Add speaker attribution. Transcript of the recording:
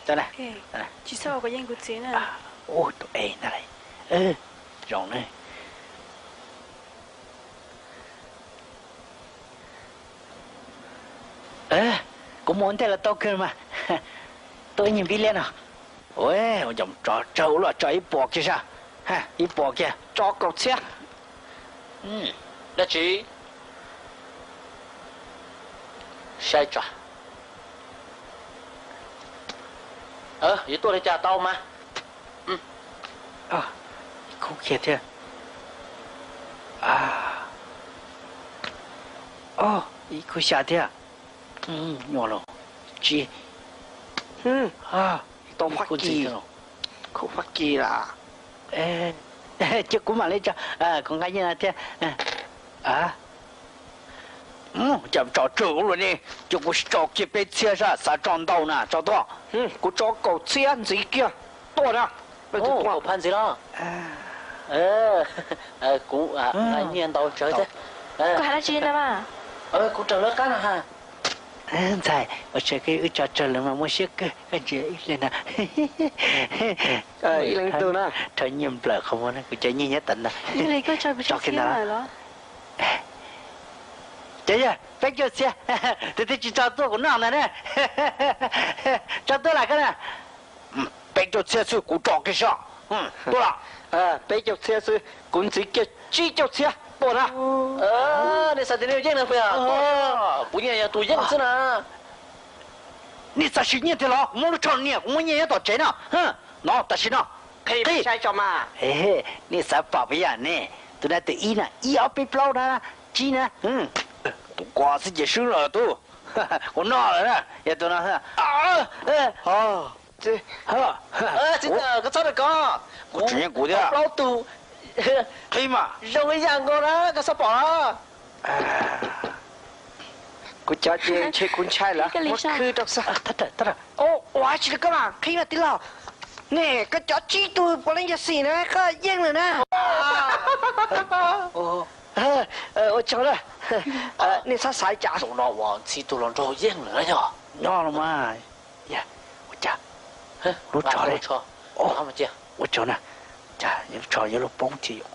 Speaker 1: 这呢，
Speaker 2: 哎，至少我个烟骨子呢。
Speaker 1: 哦，ตัวเองอะไรรองเลยกูmuốn thế là tao cơ mà tôi nhìn biết lên à ôi我怎找走了找一波去啥哈一波去找狗车
Speaker 3: 那chỉ sai trò vậy tôi đi trả tao mà
Speaker 1: không kia thế ý cô xa thế nhỏ rồi chị
Speaker 4: tao phát kỳ không phát kỳ là
Speaker 1: chứ cũng mà lấy cho con gái như là thế chậm trò trụ rồi đi chứ cũng trò kia bị chia ra sao tròn đầu nè trò to
Speaker 4: cũng cho cậu chia gì kia to nè
Speaker 3: cậu pan gì đó cũng anh nhiên đâu chơi thế
Speaker 2: có hai chuyện đó mà
Speaker 3: cũng chờ lớp cá ha
Speaker 1: tại ở chơi cái trò chơi là mà mua chiếc cái gì lên nè
Speaker 4: lên từ nè
Speaker 1: chơi nhầm lỡ không có nè cứ chơi như nhất tận nè
Speaker 2: này có chơi cái gì này đó
Speaker 1: chơi à phải chơi xe thì chỉ cho tôi cũng nào nè cho tôi là cái này phải chơi xe sư cũng trò cái sao tôi là
Speaker 4: phải chơi xe sư cũng chỉ cái chỉ chơi xe tôi nè
Speaker 3: 你啥子你认了不呀？不认呀，都认是呢。
Speaker 1: 你咋是认的了？我都常认，我认到真了，喏，但是呢，
Speaker 4: 可以sai cho mà
Speaker 1: 你啥宝贝呀？呢，都那对一呢，一要被包呢，几呢？都挂自己手了都，我拿了呢，也都那
Speaker 4: 这
Speaker 3: 真的，我找你讲，
Speaker 1: 我之前过的，
Speaker 3: 老杜。
Speaker 1: 可以嘛？
Speaker 3: 容易养过啦，个啥宝啊？
Speaker 4: กูจะเจนเช็คคุณใช่เหรอมันคือดอกสัก
Speaker 1: 他
Speaker 4: โอ้ว้าชิลก็มาขี้มาติลาเนี่ยก็จะจี้ตัวปริญญาสีนะก็แย่งเลยนะโอ้เจ้าเลยนี่ถ้าสายจ่า
Speaker 3: 总老王吃多了都硬了呀，
Speaker 1: 拿了嘛？呀，我家，
Speaker 3: 路车嘞，他们家，
Speaker 1: 我找呢，家有找有了包机用。